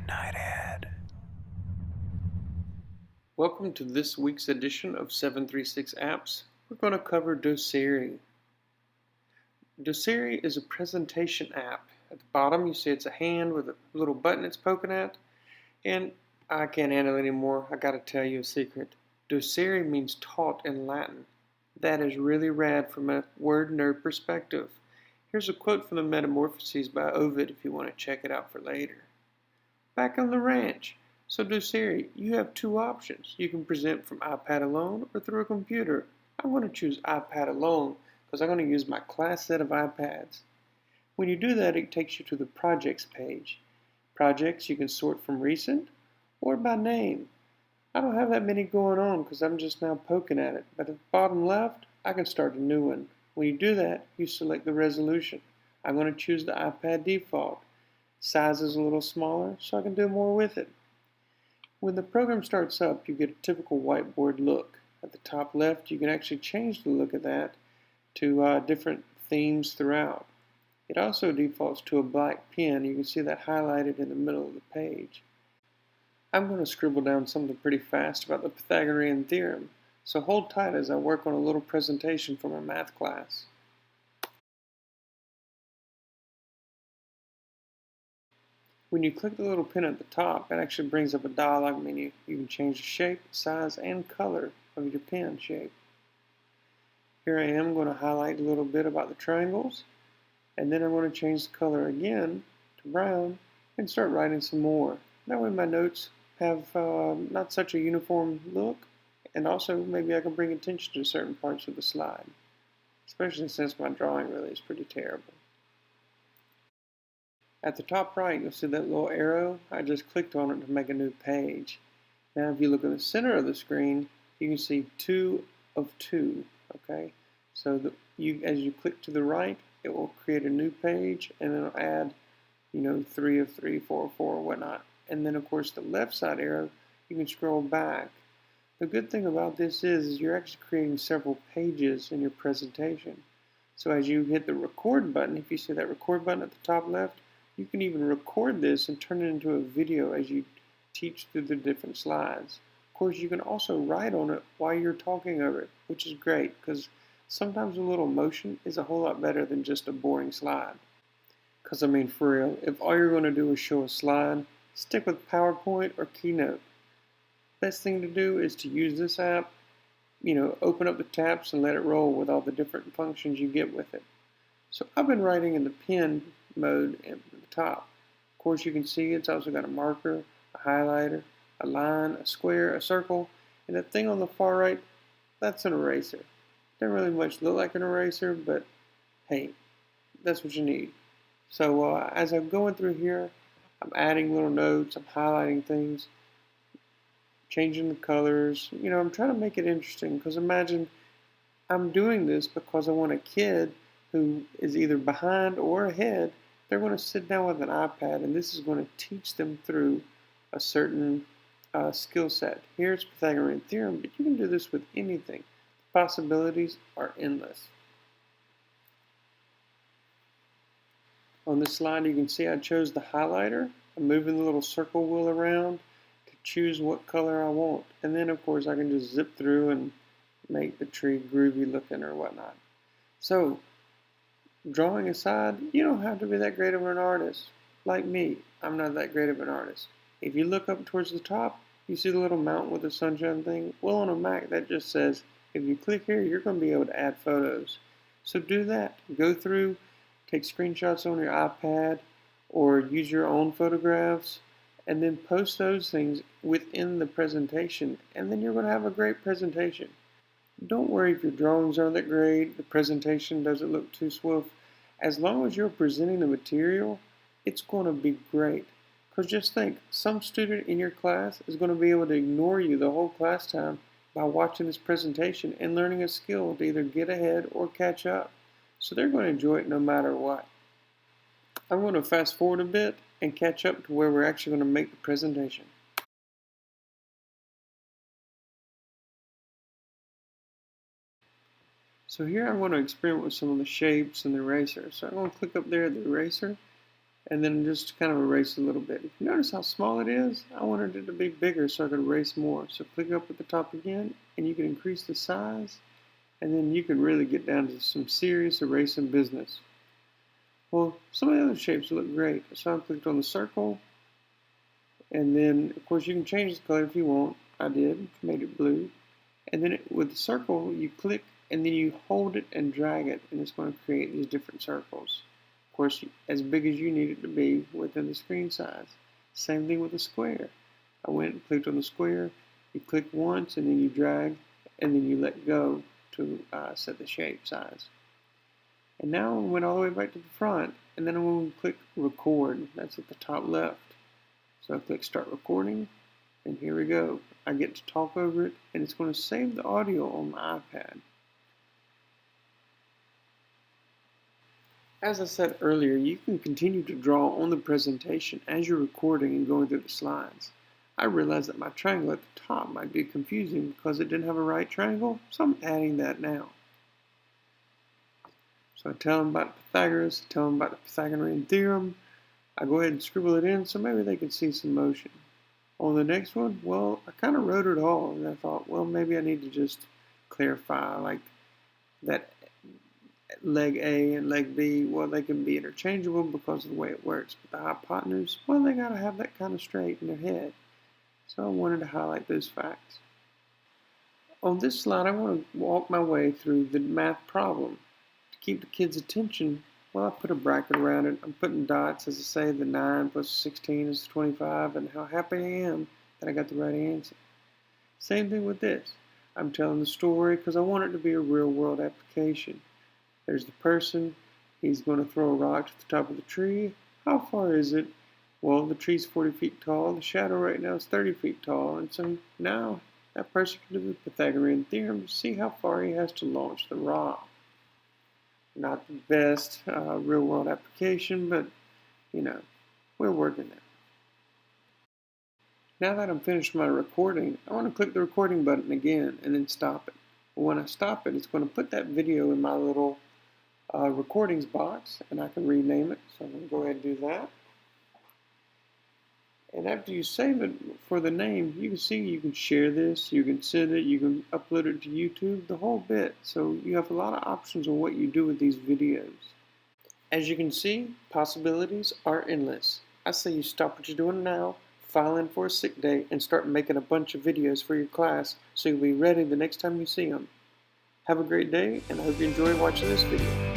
United. Welcome to this week's edition of 736 Apps. We're going to cover Doceri. Doceri is a presentation app. At the bottom you see it's a hand with a little button it's poking at. And I can't handle it anymore. I gotta tell you a secret. Doceri means taught in Latin. That is really rad from a word nerd perspective. Here's a quote from the Metamorphoses by Ovid if you want to check it out for later. Back on the ranch. So Doceri, you have two options. You can present from iPad alone or through a computer. I'm going to choose iPad alone because I'm going to use my class set of iPads. When you do that, it takes you to the projects page. Projects you can sort from recent or by name. I don't have that many going on because I'm just now poking at it, but at the bottom left, I can start a new one. When you do that, you select the resolution. I'm going to choose the iPad default. Size is a little smaller, so I can do more with it. When the program starts up, you get a typical whiteboard look. At the top left, you can actually change the look of that to different themes throughout. It also defaults to a black pen. You can see that highlighted in the middle of the page. I'm going to scribble down something pretty fast about the Pythagorean theorem, so hold tight as I work on a little presentation for my math class. When you click the little pin at the top, it actually brings up a dialog menu. You can change the shape, size, and color of your pen shape. Here I am going to highlight a little bit about the triangles, and then I'm going to change the color again to brown and start writing some more. That way my notes have not such a uniform look, and also maybe I can bring attention to certain parts of the slide, especially since my drawing really is pretty terrible. At the top right, you'll see that little arrow. I just clicked on it to make a new page. Now, if you look in the center of the screen, you can see 2 of 2. Okay, so as you click to the right, it will create a new page, and it'll add, 3 of 3, 4 of 4, whatnot. And then, of course, the left side arrow, you can scroll back. The good thing about this is you're actually creating several pages in your presentation. So as you hit the record button, if you see that record button at the top left, you can even record this and turn it into a video as you teach through the different slides. Of course, you can also write on it while you're talking over it, which is great because sometimes a little motion is a whole lot better than just a boring slide. Because, for real, if all you're going to do is show a slide, stick with PowerPoint or Keynote. Best thing to do is to use this app, open up the tabs and let it roll with all the different functions you get with it. So I've been writing in the pen mode at the top. Of course, you can see it's also got a marker, a highlighter, a line, a square, a circle, and that thing on the far right, that's an eraser. Doesn't really much look like an eraser, but hey, that's what you need. So as I'm going through here, I'm adding little notes, I'm highlighting things, changing the colors. I'm trying to make it interesting because imagine I'm doing this because I want a kid who is either behind or ahead. They're going to sit down with an iPad, and this is going to teach them through a certain skill set. Here's Pythagorean theorem, but you can do this with anything. The possibilities are endless. On this slide, you can see I chose the highlighter. I'm moving the little circle wheel around to choose what color I want. And then, of course, I can just zip through and make the tree groovy looking or whatnot. So, drawing aside, you don't have to be that great of an artist. Like me, I'm not that great of an artist. If you look up towards the top, you see the little mountain with the sunshine thing? Well, on a Mac, that just says, if you click here, you're going to be able to add photos. So do that. Go through, take screenshots on your iPad, or use your own photographs, and then post those things within the presentation, and then you're going to have a great presentation. Don't worry if your drawings aren't that great, the presentation doesn't look too swift. As long as you're presenting the material, it's going to be great. Because just think, some student in your class is going to be able to ignore you the whole class time by watching this presentation and learning a skill to either get ahead or catch up. So they're going to enjoy it no matter what. I'm going to fast forward a bit and catch up to where we're actually going to make the presentation. So here I'm going to experiment with some of the shapes and the eraser. So I'm going to click up there at the eraser, and then just kind of erase a little bit. If you notice how small it is, I wanted it to be bigger so I could erase more. So click up at the top again, and you can increase the size, and then you can really get down to some serious erasing business. Well, some of the other shapes look great. So I clicked on the circle, and then of course you can change the color if you want. I did, made it blue. And then with the circle, you click and then you hold it and drag it, and it's going to create these different circles. Of course, as big as you need it to be within the screen size. Same thing with the square. I went and clicked on the square. You click once and then you drag and then you let go to set the shape size. And now I went all the way back to the front, and then I'm going to click record. That's at the top left. So I click start recording, and here we go. I get to talk over it, and it's going to save the audio on my iPad. As I said earlier, you can continue to draw on the presentation as you're recording and going through the slides. I realized that my triangle at the top might be confusing because it didn't have a right triangle, so I'm adding that now. So I tell them about Pythagoras, tell them about the Pythagorean theorem. I go ahead and scribble it in so maybe they can see some motion. On the next one, well, I kind of wrote it all, and I thought, well, maybe I need to just clarify, like that leg A and leg B, well, they can be interchangeable because of the way it works. But the hypotenuse, well, they got to have that kind of straight in their head. So I wanted to highlight those facts. On this slide, I want to walk my way through the math problem. To keep the kids' attention, well, I put a bracket around it. I'm putting dots, as I say, the 9 plus 16 is 25, and how happy I am that I got the right answer. Same thing with this. I'm telling the story because I want it to be a real-world application. There's the person. He's going to throw a rock to the top of the tree. How far is it? Well, the tree's 40 feet tall. The shadow right now is 30 feet tall. And so now that person can do the Pythagorean theorem to see how far he has to launch the rock. Not the best real-world application, but, we're working there. Now that I'm finished my recording, I want to click the recording button again and then stop it. When I stop it, it's going to put that video in my little recordings box, and I can rename it. So I'm going to go ahead and do that. And after you save it for the name, you can see you can share this, you can send it, you can upload it to YouTube, the whole bit. So you have a lot of options on what you do with these videos. As you can see, possibilities are endless. I say you stop what you're doing now, file in for a sick day, and start making a bunch of videos for your class so you'll be ready the next time you see them. Have a great day, and I hope you enjoy watching this video.